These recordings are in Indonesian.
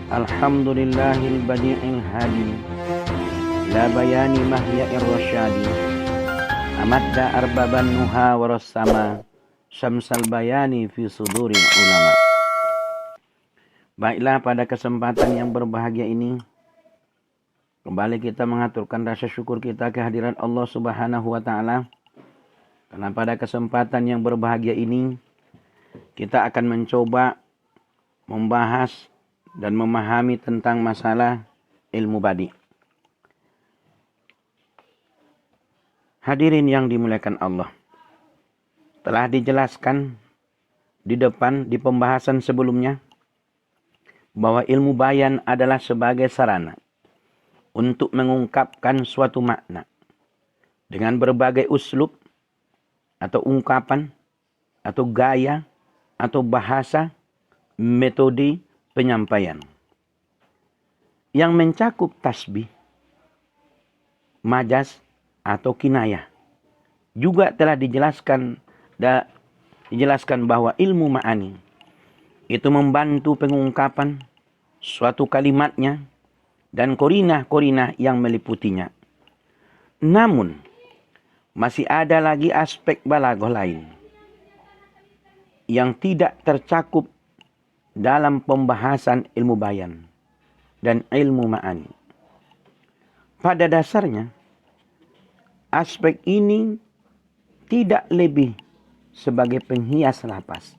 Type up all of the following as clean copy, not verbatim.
Alhamdulillahil badi'il hadi la bayani mahya'ir rasyadi amadda arbaban nuha warassama syamsal bayani fi suduril ulama. Baiklah, pada kesempatan yang berbahagia ini kembali kita mengaturkan rasa syukur kita kehadiran Allah Subhanahu wa taala. Karena pada kesempatan yang berbahagia ini kita akan mencoba membahas dan memahami tentang masalah ilmu badi. Hadirin yang dimuliakan Allah, telah dijelaskan di depan di pembahasan sebelumnya bahwa ilmu bayan adalah sebagai sarana untuk mengungkapkan suatu makna dengan berbagai uslub atau ungkapan atau gaya atau bahasa, metode penyampaian yang mencakup tasbih, majas atau kinayah. Juga telah dijelaskan bahwa ilmu ma'ani itu membantu pengungkapan suatu kalimatnya dan korinah-korinah yang meliputinya. Namun masih ada lagi aspek balaghah lain yang tidak tercakup dalam pembahasan ilmu bayan dan ilmu ma'ani. Pada dasarnya, aspek ini tidak lebih sebagai penghias lafaz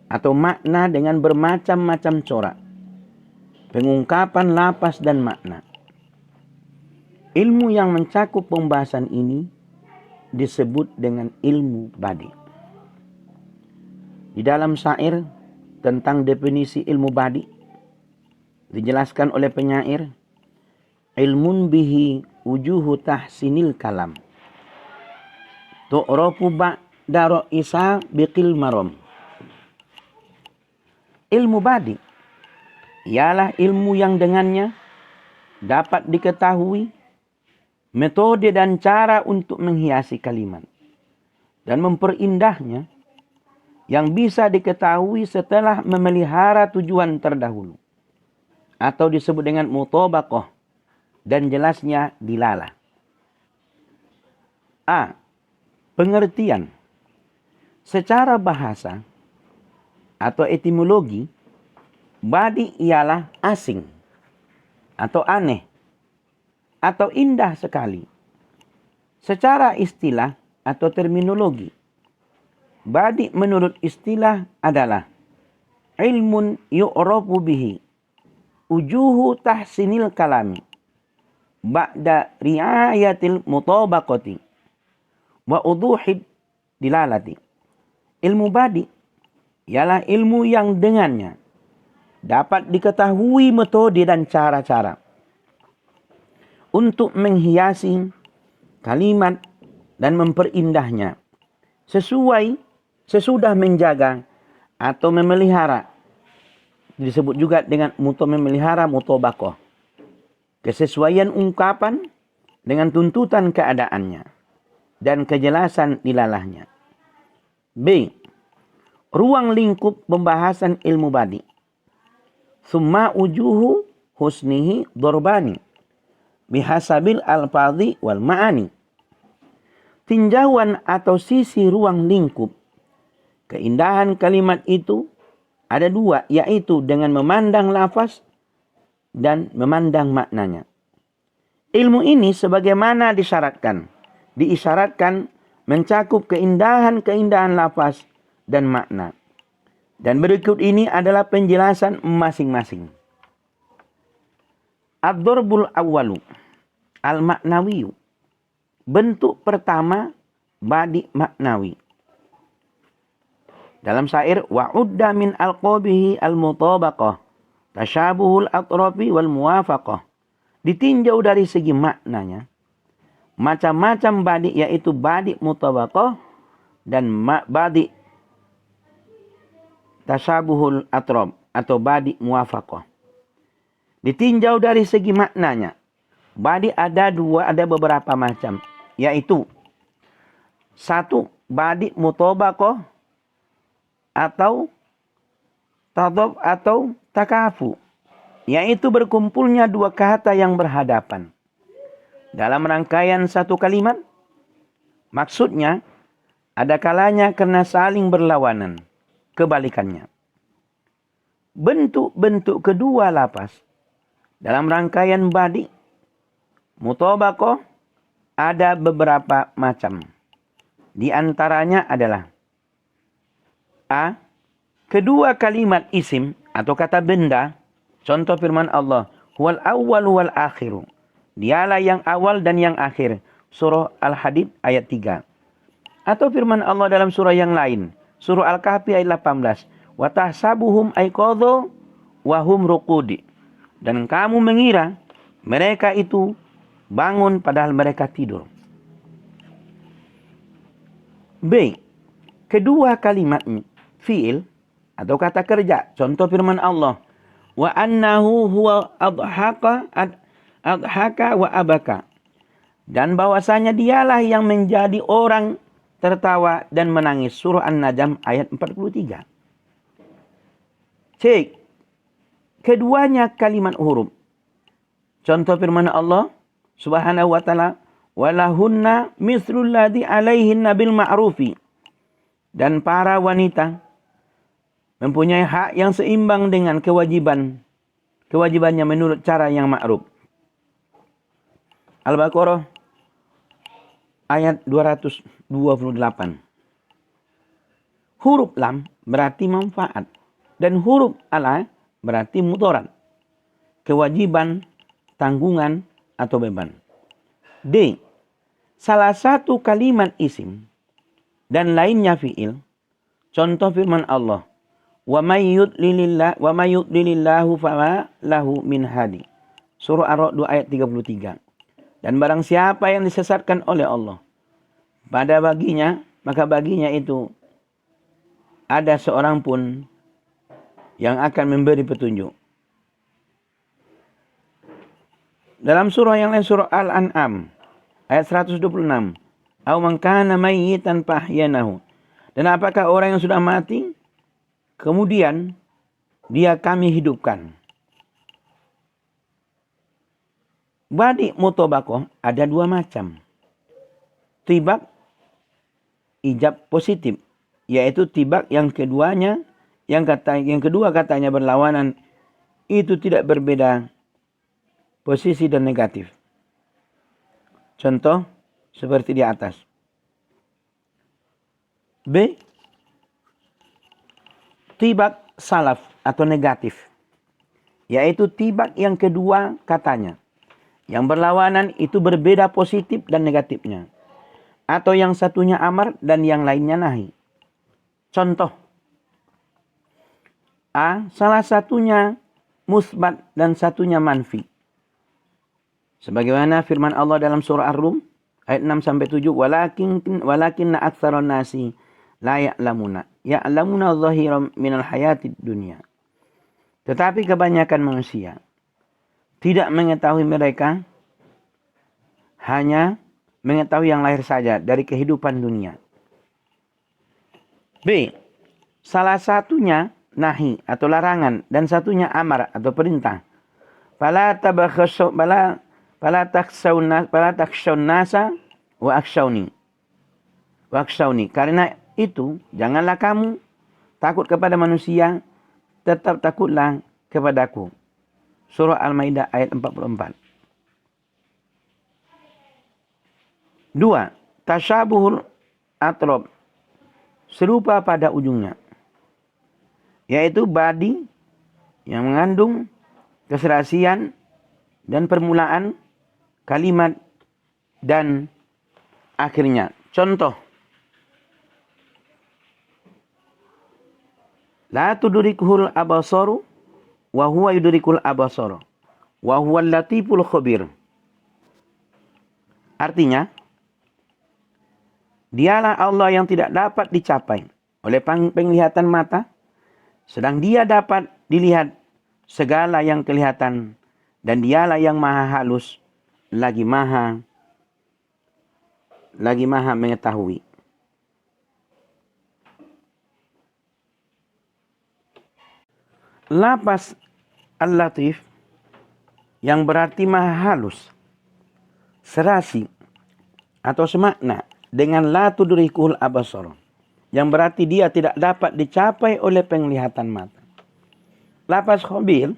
atau makna dengan bermacam-macam corak, pengungkapan lafaz dan makna. Ilmu yang mencakup pembahasan ini disebut dengan ilmu badi. Di dalam syair tentang definisi ilmu badi dijelaskan oleh penyair, ilmun bihi wujuhu tahsinil kalam tu'rafu ba'da isa biqil maram. Ilmu badi ialah ilmu yang dengannya dapat diketahui metode dan cara untuk menghiasi kalimat dan memperindahnya, yang bisa diketahui setelah memelihara tujuan terdahulu atau disebut dengan mutabaqah dan jelasnya dilalah. A. Pengertian. Secara bahasa atau etimologi, badi ialah asing atau aneh atau indah sekali. Secara istilah atau terminologi, badi menurut istilah adalah ilmun yu'rafu bihi ujuhu tahsinil kalami ba'da riayatil mutabaqati wa uduhid dilalati. Ilmu badi ialah ilmu yang dengannya dapat diketahui metode dan cara-cara untuk menghiasi kalimat dan memperindahnya sesudah menjaga atau memelihara. Disebut juga dengan memelihara mutabaqah, kesesuaian ungkapan dengan tuntutan keadaannya dan kejelasan dilalahnya. B. Ruang lingkup pembahasan ilmu badi. Summa ujuhu husnihi dorbani bihasabil alfadhi wal ma'ani. Tinjauan atau sisi ruang lingkup keindahan kalimat itu ada dua, yaitu dengan memandang lafaz dan memandang maknanya. Ilmu ini sebagaimana diisyaratkan mencakup keindahan-keindahan lafaz dan makna. Dan berikut ini adalah penjelasan masing-masing. Ad-darbul awwalu al-maknawiyu. Bentuk pertama badi maknawi. Dalam syair, wa'udda min alqabihi al-mutabaqah tasyabuhul atrafi wal muwafaqah. Ditinjau dari segi maknanya, macam-macam badi, yaitu badi mutabaqah dan badi tasyabuhul atraf atau badi muwafaqah. Ditinjau dari segi maknanya, badi ada beberapa macam, yaitu satu, badi mutabaqah atau tadab atau takafu. yaitu berkumpulnya dua kata yang berhadapan dalam rangkaian satu kalimat. Maksudnya, ada kalanya karena saling berlawanan, kebalikannya. Bentuk-bentuk kedua lapas dalam rangkaian badi mutabaqah ada beberapa macam. Di antaranya adalah A. Kedua kalimat isim atau kata benda. Contoh firman Allah, huwal awwal wal akhiru. Dialah yang awal dan yang akhir. Surah Al-Hadid ayat 3. Atau firman Allah dalam surah yang lain. Surah Al-Kahfi ayat 18. Wa tahsabuhum aiqadha wa hum ruqudi. Dan kamu mengira mereka itu bangun padahal mereka tidur. B. Kedua kalimat fi'il atau kata kerja. Contoh firman Allah. Wa annahu huwa adhaka wa abaka. Dan bahwasanya dialah yang menjadi orang tertawa dan menangis. Surah An-Najm ayat 43. C. Keduanya kalimat huruf. Contoh firman Allah Subhanahu wa ta'ala. Walahunna mithlul ladzi alaihinna bil ma'rufi. Dan para wanita mempunyai hak yang seimbang dengan kewajibannya menurut cara yang ma'ruf. Al-Baqarah ayat 228. Huruf lam berarti manfaat dan huruf ala berarti mudarat. Kewajiban, tanggungan atau beban. D. Salah satu kalimat isim dan lainnya fi'il. Contoh firman Allah. Wa may yudlilillahu fama lahu min hadi. Surah Ar-Ra'd ayat 33. Dan barang siapa yang disesatkan oleh Allah, maka baginya itu ada seorang pun yang akan memberi petunjuk. Dalam surah yang lain, surah Al-An'am ayat 126. Aw man kana mayyitan fahyanahu. Dan apakah orang yang sudah mati kemudian dia kami hidupkan. Badi mutabaqah ada dua macam. Tibak ijab positif, yaitu tibak yang kedua katanya berlawanan, itu tidak berbeda posisi dan negatif. Contoh seperti di atas. B. Tibak salaf atau negatif, yaitu tibak yang kedua katanya. Yang berlawanan itu berbeda positif dan negatifnya. Atau yang satunya amar dan yang lainnya nahi. Contoh. A. Salah satunya musbat dan satunya manfi. Sebagaimana firman Allah dalam surah Ar-Rum ayat 6-7. Walakinna aktsaron nasi la ya'lamuna. Ya'lamuna zahiran minal hayatid dunya. Tetapi kebanyakan manusia tidak mengetahui, mereka hanya mengetahui yang lahir saja dari kehidupan dunia. B. Salah satunya nahi atau larangan dan satunya amar atau perintah. Fala takhshawun nasa wa akhshawni. Karena itu janganlah kamu takut kepada manusia, tetap takutlah kepadaku. Surah Al-Maidah ayat 44. 2. Tasyabuhul atrob. Serupa pada ujungnya. Yaitu badi yang mengandung keserasian dan permulaan kalimat dan akhirnya. Contoh. La tudrikuhul abasaru wa huwa yudrikul abasara wa huwal latiful khabir. Artinya, dialah Allah yang tidak dapat dicapai oleh penglihatan mata, sedang dia dapat dilihat segala yang kelihatan, dan dialah yang maha halus lagi maha mengetahui. Lapas Al-Latif yang berarti maha halus, serasi atau semakna dengan la tudrikul abasar, yang berarti dia tidak dapat dicapai oleh penglihatan mata. Lafaz khabir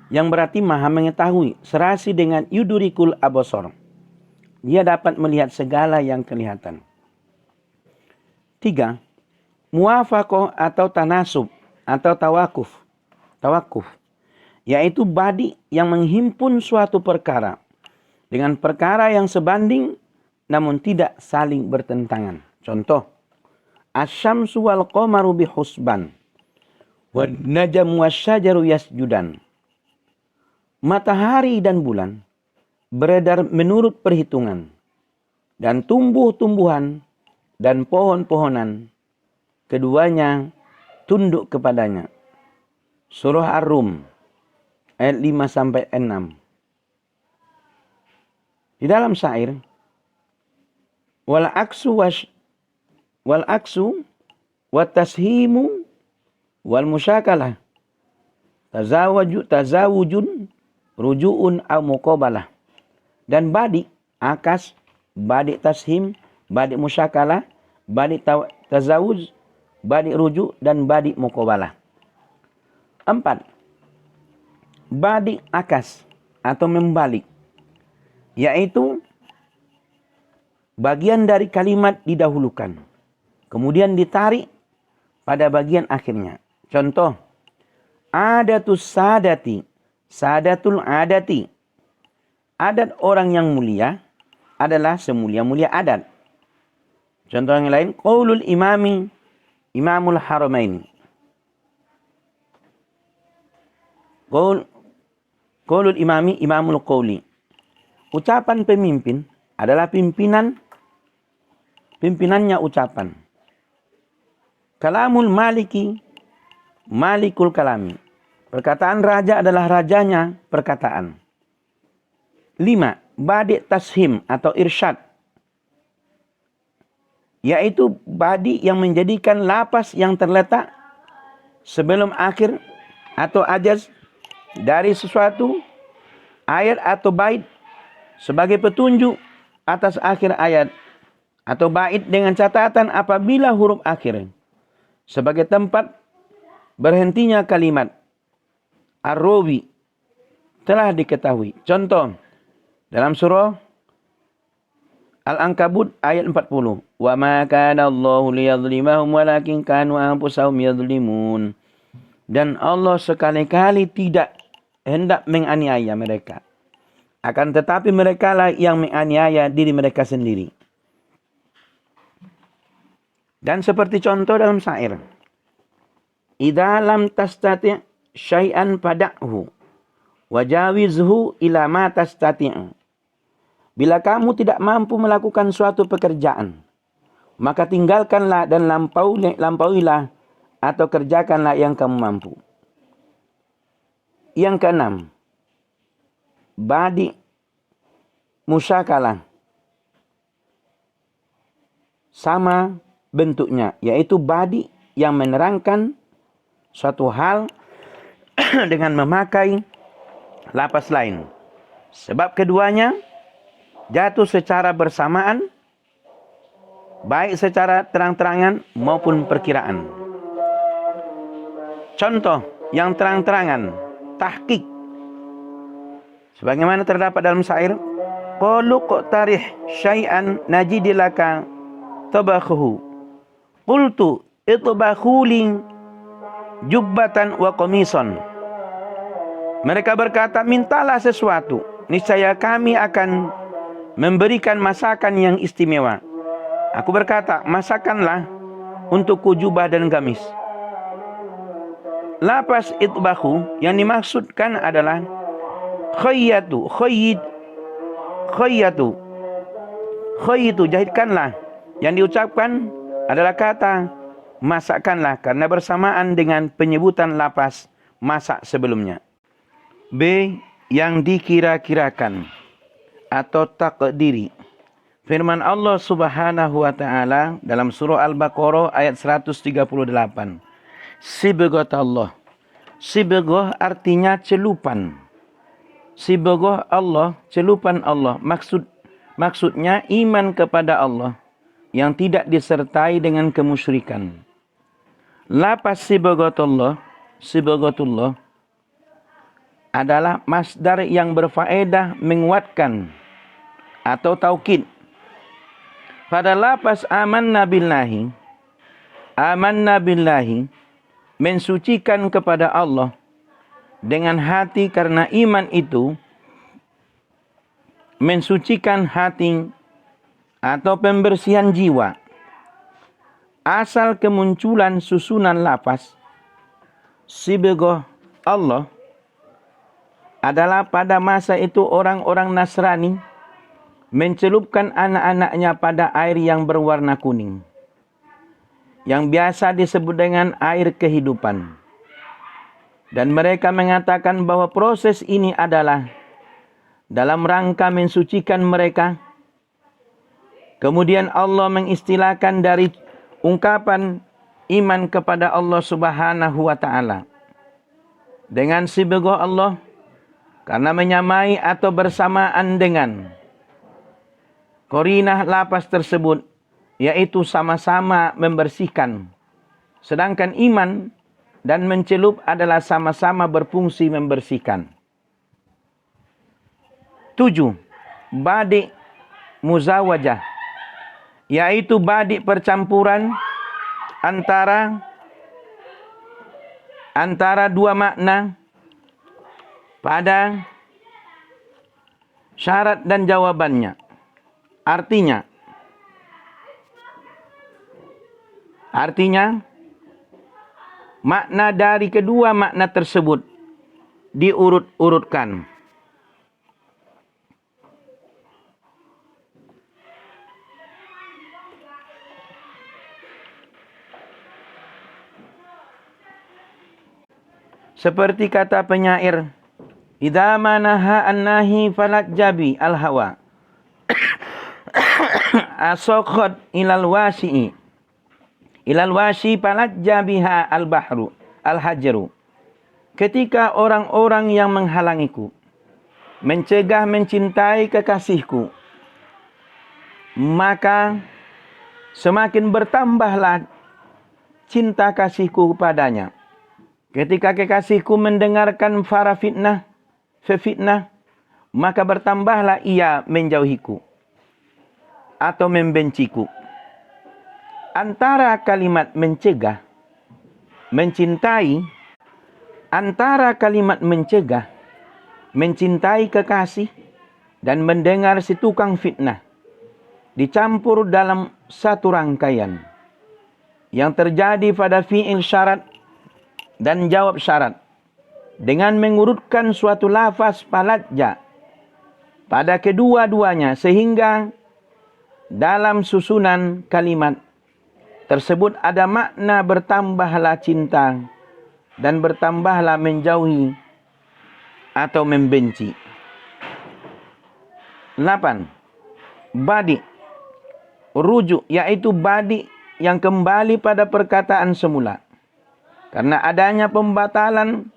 yang berarti maha mengetahui, serasi dengan yudrikul abasar. Dia dapat melihat segala yang kelihatan. 3. Muwafaqah atau tanasub atau tawakuf, yaitu badi yang menghimpun suatu perkara dengan perkara yang sebanding namun tidak saling bertentangan. Contoh, asyamsu wal qamaru bihusban wan najmu wasyajaru yasjudan. Matahari dan bulan beredar menurut perhitungan, dan tumbuh-tumbuhan dan pohon-pohonan keduanya tunduk kepadanya. Surah Ar-Rum ayat 5-6. Di dalam syair, wal aksu wat tashimu wal musyakalah tazawujun rujuun au muqabalah. Dan badik akas, badik tashim, badik musyakalah, badik tazawuj, badik rujuk, dan badik muqabalah. 4. Badik akas atau membalik, yaitu bagian dari kalimat didahulukan, kemudian ditarik pada bagian akhirnya. Contoh, adatus sadati, sadatul adati. Adat orang yang mulia adalah semulia-mulia adat. Contoh yang lain, qaulul imami, imamul haramain. Qaulul imami, imamul qauli. Ucapan pemimpin adalah pimpinannya ucapan. Kalamul maliki, malikul kalami. Perkataan raja adalah rajanya perkataan. 5. Badik tashim atau irsyad, yaitu badik yang menjadikan lapas yang terletak sebelum akhir atau ajaz dari sesuatu ayat atau bait sebagai petunjuk atas akhir ayat atau bait dengan catatan apabila huruf akhir sebagai tempat berhentinya kalimat. Ar-Rawi telah diketahui. Contoh, dalam surah Al-Ankabut ayat 40. Wa ma kana Allahu liyadhlimahum walakin kanu anfusahum yadhlimun. Dan Allah sekali-kali tidak hendak menganiaya mereka, akan tetapi mereka lah yang menganiaya diri mereka sendiri. Dan seperti contoh dalam syair, idza lam tastati' syai'an fada'hu wajawizhu ila ma tastati'. Bila kamu tidak mampu melakukan suatu pekerjaan, maka tinggalkanlah dan lampauilah atau kerjakanlah yang kamu mampu. Yang 6. Badi musyakalah. Sama bentuknya, yaitu badi yang menerangkan suatu hal dengan memakai lapas lain. Sebab keduanya jatuh secara bersamaan, baik secara terang-terangan maupun perkiraan. Contoh yang terang-terangan, tahqiq. Sebagaimana terdapat dalam syair, qalu qtarih syai'an najidilaka tabakhuhu. Qultu itbakhuli jubbatan wa qamisan. Mereka berkata, mintalah sesuatu, niscaya kami akan memberikan masakan yang istimewa. Aku berkata, masakanlah untukku jubah dan gamis. Lapas itbahu yang dimaksudkan adalah khayyatu, jahitkanlah. Yang diucapkan adalah kata masakkanlah, karena bersamaan dengan penyebutan lapas masak sebelumnya. B. Yang dikira-kirakan atau takdiri. Firman Allah Subhanahu wa taala dalam surah Al-Baqarah ayat 138. Sibghatallah. Sibghah artinya celupan. Sibghah Allah, celupan Allah. Maksudnya iman kepada Allah yang tidak disertai dengan kemusyrikan. Lapas sibghatullah adalah masdar yang berfaedah menguatkan atau taukid. Pada lapas amanna billahi mensucikan kepada Allah dengan hati, karena iman itu mensucikan hati atau pembersihan jiwa. Asal kemunculan susunan lapas sibghah Allah adalah pada masa itu orang-orang Nasrani mencelupkan anak-anaknya pada air yang berwarna kuning, yang biasa disebut dengan air kehidupan. Dan mereka mengatakan bahwa proses ini adalah dalam rangka mensucikan mereka. Kemudian Allah mengistilahkan dari ungkapan iman kepada Allah Subhanahu wa taala dengan sibghah Allah karena menyamai atau bersamaan dengan qarinah lapas tersebut, yaitu sama-sama membersihkan. Sedangkan iman dan mencelup adalah sama-sama berfungsi membersihkan. 7. Badik muzawajah, yaitu badik percampuran antara dua makna pada syarat dan jawabannya. Artinya makna dari kedua makna tersebut diurut-urutkan. Seperti kata penyair, idza manaha an-nahi falat jabi al-hawa asaqat ilal wasi falat jabiha al-bahru al-hajaru. Ketika orang-orang yang menghalangiku mencegah mencintai kekasihku, maka semakin bertambahlah cinta kasihku kepadanya. Ketika kekasihku mendengarkan fitnah, maka bertambahlah ia menjauhiku atau membenciku. Antara kalimat mencegah, mencintai, mencintai kekasih dan mendengar si tukang fitnah dicampur dalam satu rangkaian yang terjadi pada fi'il syarat dan jawab syarat dengan mengurutkan suatu lafaz palatja pada kedua-duanya, sehingga dalam susunan kalimat tersebut ada makna bertambahlah cinta dan bertambahlah menjauhi atau membenci. 8. Badik rujuk, yaitu badik yang kembali pada perkataan semula karena adanya pembatalan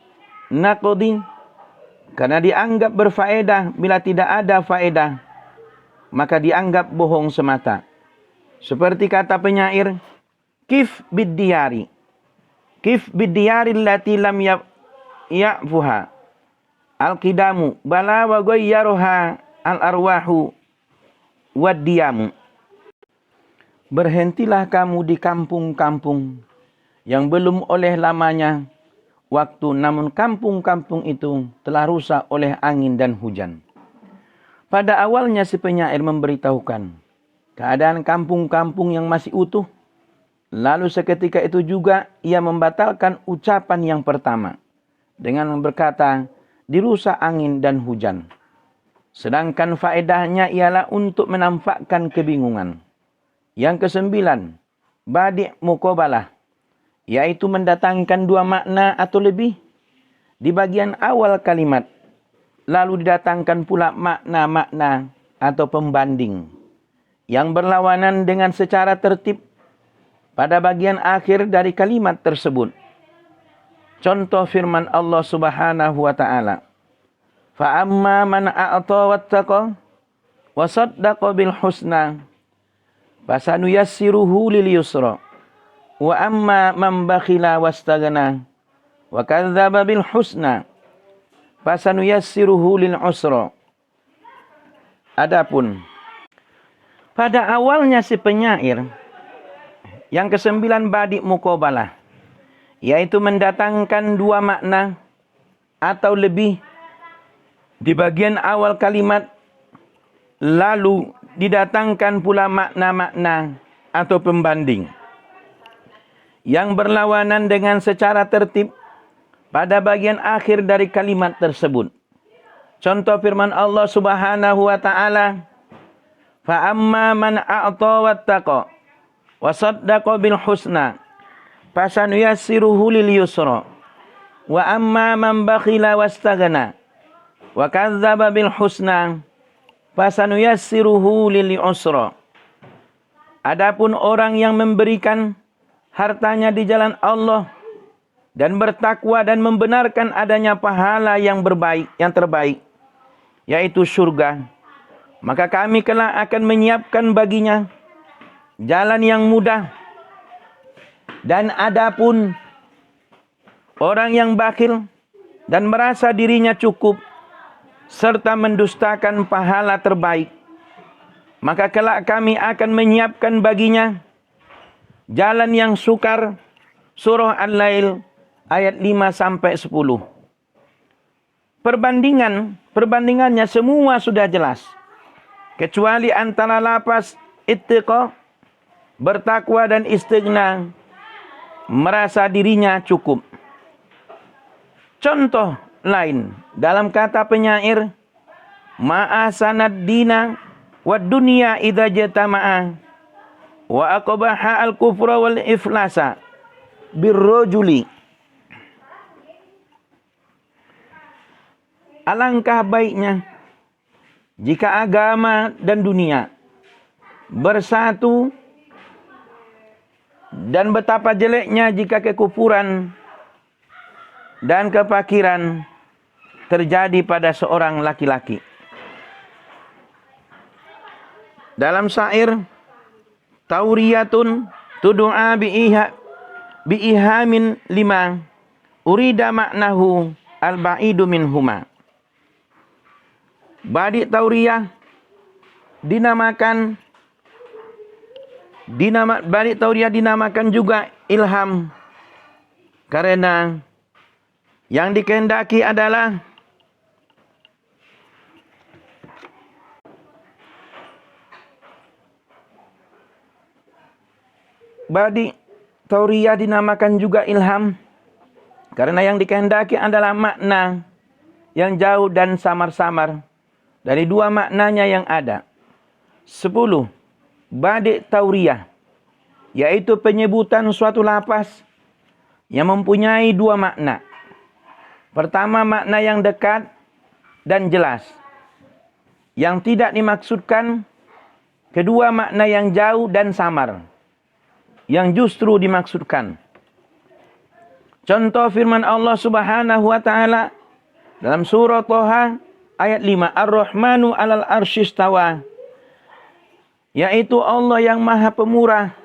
naqdi, karena dianggap berfaedah. Bila tidak ada faedah, maka dianggap bohong semata. Seperti kata penyair, kif biddiyari allati lam ya'fuha al-qidamu bala wa ghayyaruha al-arwahu wad-diyamu. Berhentilah kamu di kampung-kampung yang belum oleh lamanya waktu, namun kampung-kampung itu telah rusak oleh angin dan hujan. Pada awalnya si penyair memberitahukan keadaan kampung-kampung yang masih utuh. Lalu seketika itu juga ia membatalkan ucapan yang pertama dengan berkata dirusak angin dan hujan. Sedangkan faedahnya ialah untuk menampakkan kebingungan. Yang ke-9, badik muqabalah, yaitu mendatangkan dua makna atau lebih di bagian awal kalimat, lalu didatangkan pula makna-makna atau pembanding yang berlawanan dengan secara tertib pada bagian akhir dari kalimat tersebut. Contoh firman Allah Subhanahu wa taala. Fa amma man a'ta wattaqa wa saddaqa bil husna fasanuyassiruhu lil yusra. Wa amma man bakhila wastaghna wa kadzdzaba bil husna fasanuyassiruhu lil usra. Adapun pada awalnya si penyair yang ke-9 badi muqabalah, yaitu mendatangkan dua makna atau lebih di bagian awal kalimat, lalu didatangkan pula makna-makna atau pembanding yang berlawanan dengan secara tertib pada bagian akhir dari kalimat tersebut. Contoh firman Allah Subhanahu wa taala, fa amma man a'ta wattaqa wa saddaqa bil husna fasanuyassiruhu lil yusra. Wa amma man bakhila wastaghna wa kadzdzaba bil husna fasanuyassiruhu lil usra. Adapun orang yang memberikan hartanya di jalan Allah dan bertakwa dan membenarkan adanya pahala yang terbaik, yaitu surga, maka kami kelak akan menyiapkan baginya jalan yang mudah. Dan adapun orang yang bakhil dan merasa dirinya cukup serta mendustakan pahala terbaik, maka kelak kami akan menyiapkan baginya jalan yang sukar. Surah Al-Lail ayat 5-10. Perbandingannya semua sudah jelas, kecuali antara lapas ittaqa, bertakwa, dan istighna, merasa dirinya cukup. Contoh lain dalam kata penyair, ma'asanad dina wa dunya idza jatama'a wa aqbaha al-kufra wal iflasa birrajuli. Alangkah baiknya jika agama dan dunia bersatu, dan betapa jeleknya jika kekufuran dan kefakiran terjadi pada seorang laki-laki. Dalam syair, tauriyatun tudu'a bi'ihamin lima urida maknahu al-ba'idu minhuma. Badi tauriyah dinamakan juga ilham, karena yang dikehendaki adalah badi tauriyah dinamakan juga ilham karena yang dikehendaki adalah makna yang jauh dan samar-samar dari dua maknanya yang ada. 10. Badi tauriyah, yaitu penyebutan suatu lapas yang mempunyai dua makna. Pertama, makna yang dekat dan jelas, yang tidak dimaksudkan. Kedua, makna yang jauh dan samar, yang justru dimaksudkan. Contoh firman Allah Subhanahu wa taala dalam surah Thaha ayat 5, Ar-Rahmanu 'alal arsy istawa, yaitu Allah yang Maha Pemurah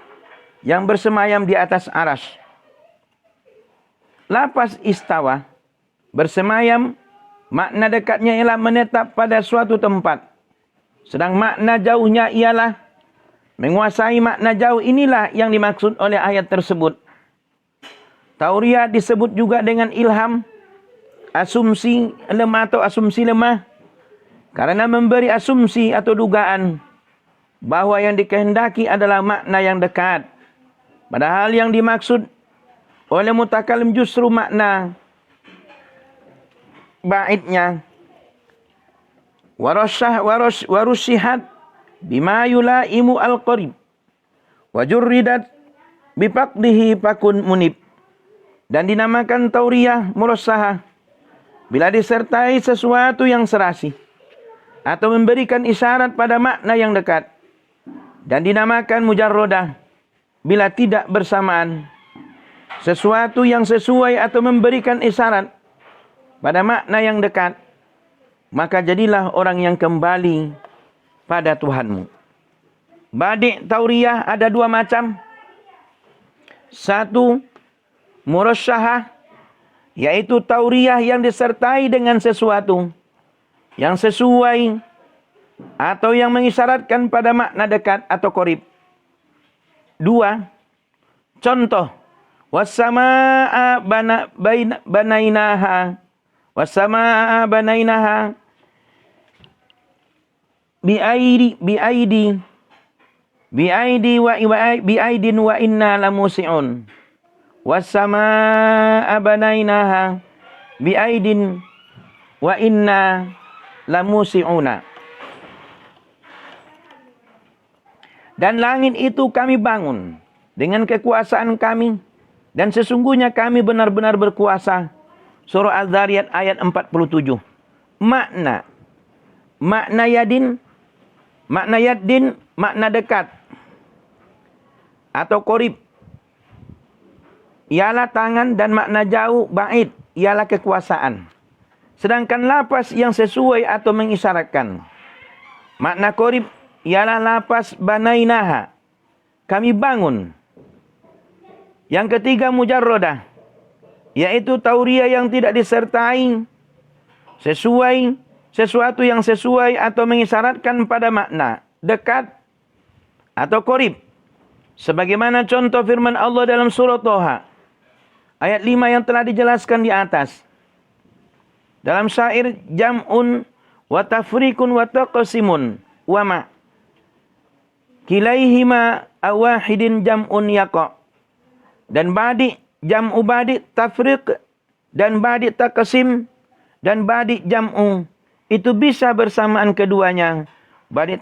yang bersemayam di atas aras. Lafaz istawa, bersemayam, makna dekatnya ialah menetap pada suatu tempat. Sedang makna jauhnya ialah menguasai. Makna jauh inilah yang dimaksud oleh ayat tersebut. Tauriyah disebut juga dengan ilham, asumsi lemah atau asumsi lemah, karena memberi asumsi atau dugaan bahwa yang dikehendaki adalah makna yang dekat, padahal yang dimaksud oleh mutakallim justru makna baidnya. Warusihat bima yulaimu al-qarib wajurridat bifaqdihi fakun munib. Dan dinamakan tauriyah murassahah bila disertai sesuatu yang serasi atau memberikan isyarat pada makna yang dekat. Dan dinamakan mujarrodah bila tidak bersamaan sesuatu yang sesuai atau memberikan isyarat pada makna yang dekat, maka jadilah orang yang kembali pada Tuhanmu. Badi' tauriyah ada dua macam. Satu, murasyahah, yaitu tauriyah yang disertai dengan sesuatu yang sesuai atau yang mengisyaratkan pada makna dekat atau qarib. Dua, contoh, was-samaa'a banainaha, was-samaa'a banainaha biaidin wa inna lamusi'un. Was-samaa'a banainaha biaidin wa inna lamusi'una. Dan langit itu kami bangun dengan kekuasaan kami, dan sesungguhnya kami benar-benar berkuasa. Surah Az-Zariyat ayat 47. Makna yadin, makna dekat atau qarib ialah tangan, dan makna jauh, ba'id, ialah kekuasaan. Sedangkan lapas yang sesuai atau mengisyaratkan makna qarib ialah lapas banainaha, kami bangun. Yang ketiga mujarradah, yaitu tauriyah yang tidak disertai sesuatu yang sesuai atau mengisyaratkan pada makna dekat atau qarib. Sebagaimana contoh firman Allah dalam surah Toha ayat 5 yang telah dijelaskan di atas. Dalam syair jam'un wa tafrikun wa taqsimun wa ma kilaihima awahidin jam'un yaqa. Dan badi jam'u badi tafriq dan badi taqsim dan badi jam'u itu bisa bersamaan keduanya, badi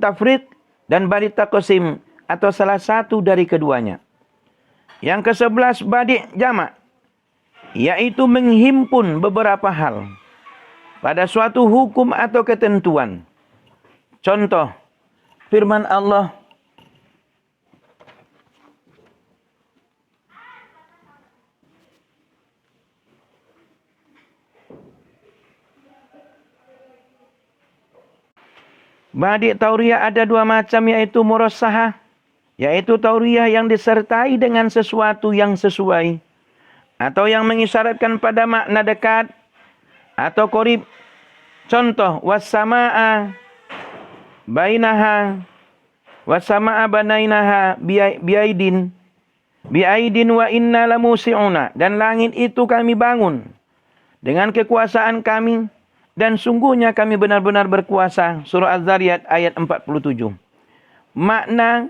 tafriq dan badi taqsim atau salah satu dari keduanya. Yang ke-11 badi jamak, yaitu menghimpun beberapa hal pada suatu hukum atau ketentuan. Contoh firman Allah, badi tauriyah ada dua macam, yaitu murasyahah, yaitu tauriyah yang disertai dengan sesuatu yang sesuai atau yang mengisyaratkan pada makna dekat atau qarib. Contoh, was-samaa'a banainaha biaidin wa inna lamusi'una. Dan langit itu kami bangun dengan kekuasaan kami, dan sungguhnya kami benar-benar berkuasa. Surah Az-Zariyat ayat 47. Makna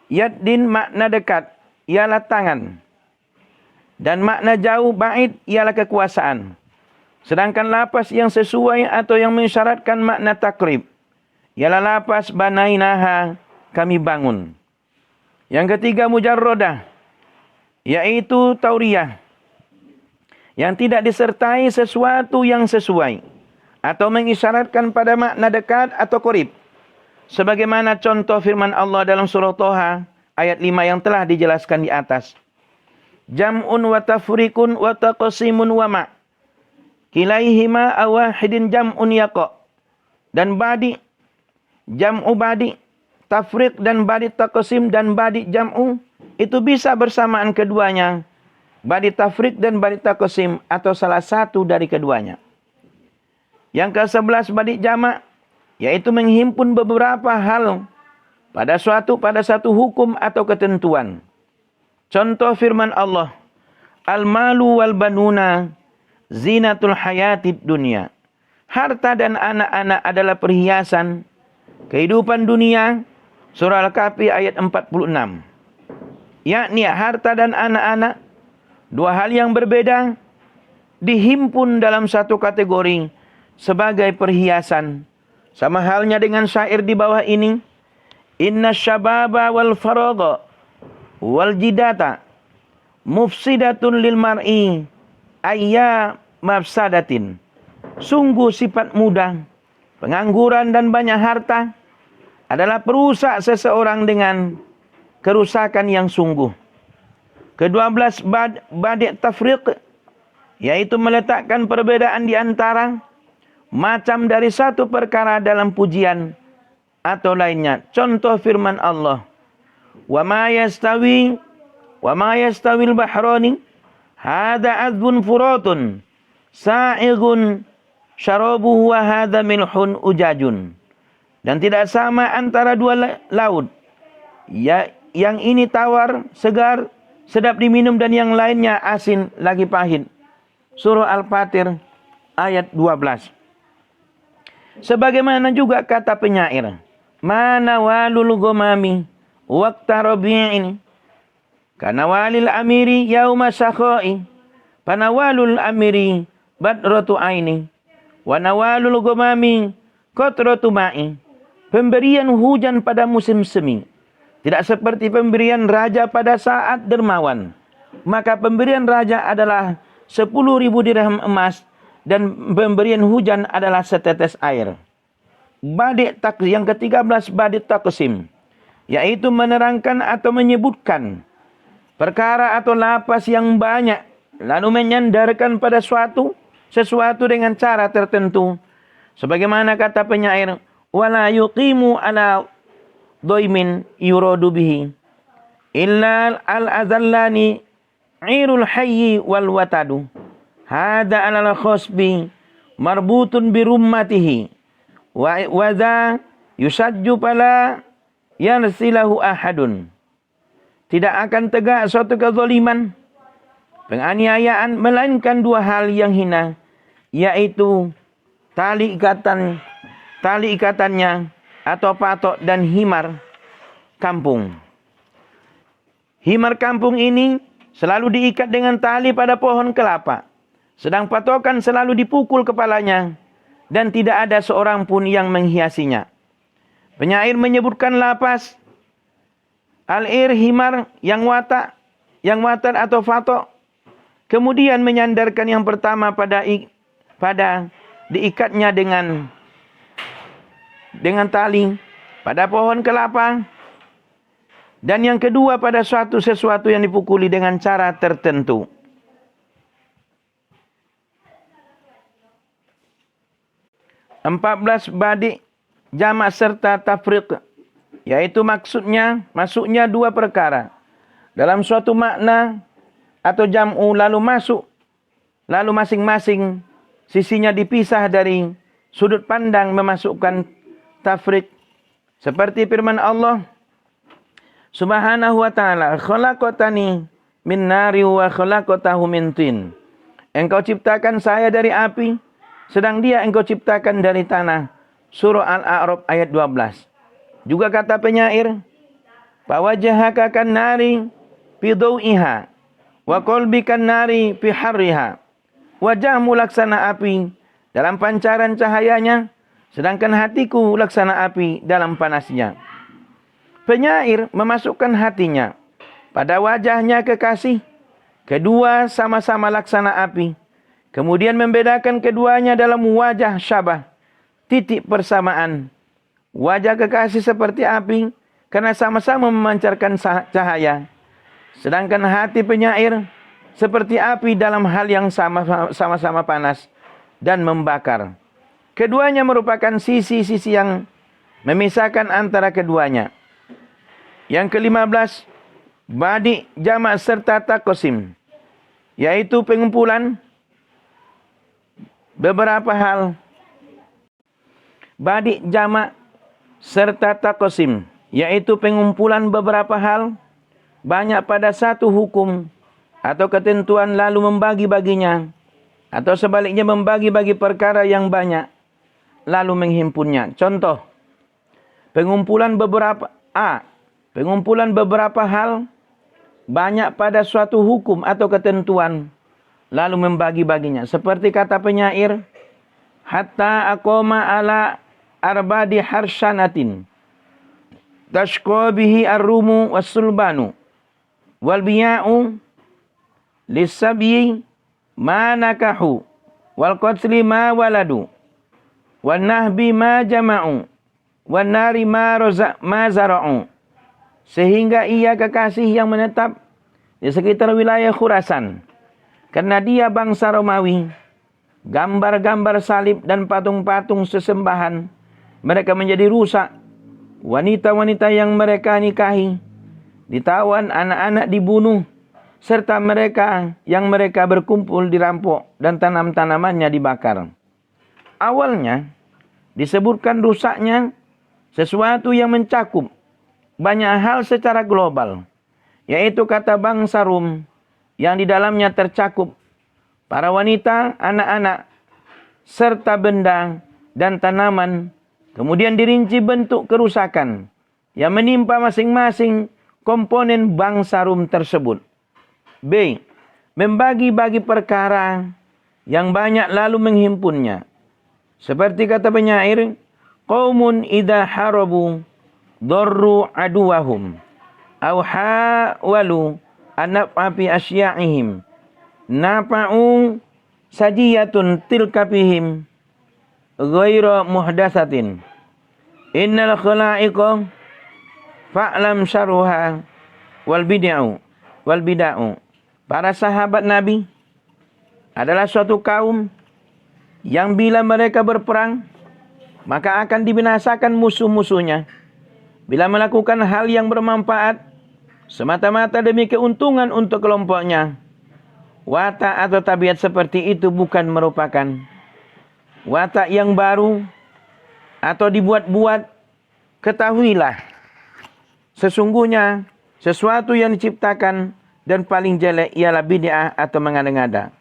yaddin, makna dekat, ialah tangan. Dan makna jauh, ba'id, ialah kekuasaan. Sedangkan lapas yang sesuai atau yang mensyaratkan makna takrib ialah lapas banainaha, kami bangun. Yang ketiga mujarradah, yaitu tauriyah yang tidak disertai sesuatu yang sesuai atau mengisyaratkan pada makna dekat atau qarib. Sebagaimana contoh firman Allah dalam surah Toha ayat 5 yang telah dijelaskan di atas. Jam'un wa tafrikun wa taqsimun wa ma kilaihima awahidin jam'un yaqa. Dan badi jam'u badi tafrik dan badi taqsim dan badi jam'u itu bisa bersamaan keduanya, badi tafrik dan badi taqsim atau salah satu dari keduanya. Yang ke-11 badi jamak, yaitu menghimpun beberapa hal pada satu hukum atau ketentuan. Contoh firman Allah, al-malu wal banuna zinatul hayatid dunya. Harta dan anak-anak adalah perhiasan kehidupan dunia. Surah Al-Kahfi ayat 46. Yakni harta dan anak-anak, dua hal yang berbeda, dihimpun dalam satu kategori sebagai perhiasan. Sama halnya dengan syair di bawah ini. Inna syababa wal faragha wal jidata mufsidatun lil mar'i ayya mafsadatin. Sungguh sifat muda, pengangguran dan banyak harta adalah perusak seseorang dengan kerusakan yang sungguh. Ke-12 badi' tafriq, yaitu meletakkan perbedaan di antara macam dari satu perkara dalam pujian atau lainnya. Contoh firman Allah, wa ma yastawil bahrani hadza azbun furatun sa'igun syarabuhu wa hadza milhun ujajun. Dan tidak sama antara dua laut, ya, yang ini tawar, segar, sedap diminum, dan yang lainnya asin lagi pahit. Surah Al-Fatir ayat 12. Sebagaimana juga kata penyair, mana walul gomami waqta rabi'in kana walil amiri yauma sakhai panawalul amiri badratu aini wa nawalul gomami qatratu ma'i. Pemberian hujan pada musim semi tidak seperti pemberian raja pada saat dermawan. Maka pemberian raja adalah 10.000 dirham emas, dan pemberian hujan adalah setetes air. Yang ke-13 badi' taqsim, yaitu menerangkan atau menyebutkan perkara atau lapas yang banyak, lalu menyandarkan pada sesuatu dengan cara tertentu. Sebagaimana kata penyair, wala yuqimu ala doimin yuradu bihi illa al-azallani irul hayyi wal watadu hada alal khosbi marbutun birummatihi wa za yusajju pala yansilahu ahadun. Tidak akan tegak suatu kezaliman, penganiayaan, melainkan dua hal yang hina, yaitu tali ikatannya atau patok dan himar kampung. Himar kampung ini selalu diikat dengan tali pada pohon kelapa, sedang patokan selalu dipukul kepalanya, dan tidak ada seorang pun yang menghiasinya. Penyair menyebutkan lapas, al-ir, himar, yang watar atau fatok, kemudian menyandarkan yang pertama pada diikatnya dengan tali pada pohon kelapa, dan yang kedua pada sesuatu yang dipukuli dengan cara tertentu. (14) Badi' jamak serta tafriq, yaitu masuknya dua perkara dalam suatu makna atau jam'u, lalu masing-masing sisinya dipisah dari sudut pandang, memasukkan tafriq. Seperti firman Allah Subhanahu wa ta'ala, khalaqatani min nari wa khalaqatahu min tin. Engkau ciptakan saya dari api, sedang dia engkau ciptakan dari tanah. Surah Al-A'raf ayat 12. Juga kata penyair, fawajhaka kan nari fi dhau'iha wa qalbika nari fi harriha. Wajahmu laksana api dalam pancaran cahayanya, sedangkan hatiku laksana api dalam panasnya. Penyair memasukkan hatinya pada wajahnya kekasih, kedua sama-sama laksana api. Kemudian membedakan keduanya dalam wajah syabah, titik persamaan. Wajah kekasih seperti api karena sama-sama memancarkan cahaya. Sedangkan hati penyair seperti api dalam hal yang sama-sama panas dan membakar. Keduanya merupakan sisi-sisi yang memisahkan antara keduanya. Yang ke-15, badi' jamak serta taqsim, yaitu pengumpulan beberapa hal. Badi' jamak serta taqsim, yaitu pengumpulan beberapa hal banyak pada satu hukum atau ketentuan, lalu membagi-baginya, atau sebaliknya membagi-bagi perkara yang banyak lalu menghimpunnya. Contoh, pengumpulan beberapa hal banyak pada suatu hukum atau ketentuan lalu membagi-baginya. Seperti kata penyair, hatta aqoma ala arbadi harsyanatin tashqa bihi ar-rumu was-sulbanu wal biya'u lis-sabyi ma nakahu wal qatli ma waladu wan nahbi ma jama'u wan nari ma zara'u. Sehingga ia kekasih yang menetap di sekitar wilayah Khurasan. Karena dia bangsa Romawi, gambar-gambar salib dan patung-patung sesembahan mereka menjadi rusak. Wanita-wanita yang mereka nikahi ditawan, anak-anak dibunuh, serta mereka yang mereka berkumpul dirampok dan tanam-tanamannya dibakar. Awalnya disebutkan rusaknya sesuatu yang mencakup banyak hal secara global, yaitu kata bangsa Rum yang di dalamnya tercakup para wanita, anak-anak, serta benda dan tanaman. Kemudian dirinci bentuk kerusakan yang menimpa masing-masing komponen bangsa Rum tersebut. B. Membagi-bagi perkara yang banyak lalu menghimpunnya. Seperti kata penyair, qaumun idza harabu darru aduwahum aw hawalu anaf'a fi asya'ihim nafa'u sajiyatun tilka fihim ghairu muhdatsatin innal khalaiqa fa'lam syarruha wal bid'u. Para sahabat Nabi adalah suatu kaum yang bila mereka berperang maka akan dibinasakan musuh-musuhnya. Bila melakukan hal yang bermanfaat semata-mata demi keuntungan untuk kelompoknya, watak atau tabiat seperti itu bukan merupakan watak yang baru atau dibuat-buat. Ketahuilah, sesungguhnya sesuatu yang diciptakan dan paling jelek ialah bid'ah atau mengada-ngada.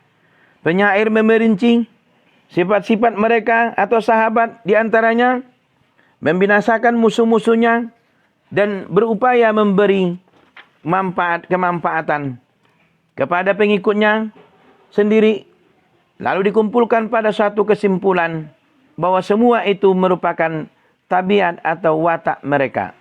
Penyair memerinci sifat-sifat mereka atau sahabat, di antaranya membinasakan musuh-musuhnya dan berupaya memberi kemanfaatan kepada pengikutnya sendiri. Lalu dikumpulkan pada suatu kesimpulan bahwa semua itu merupakan tabiat atau watak mereka.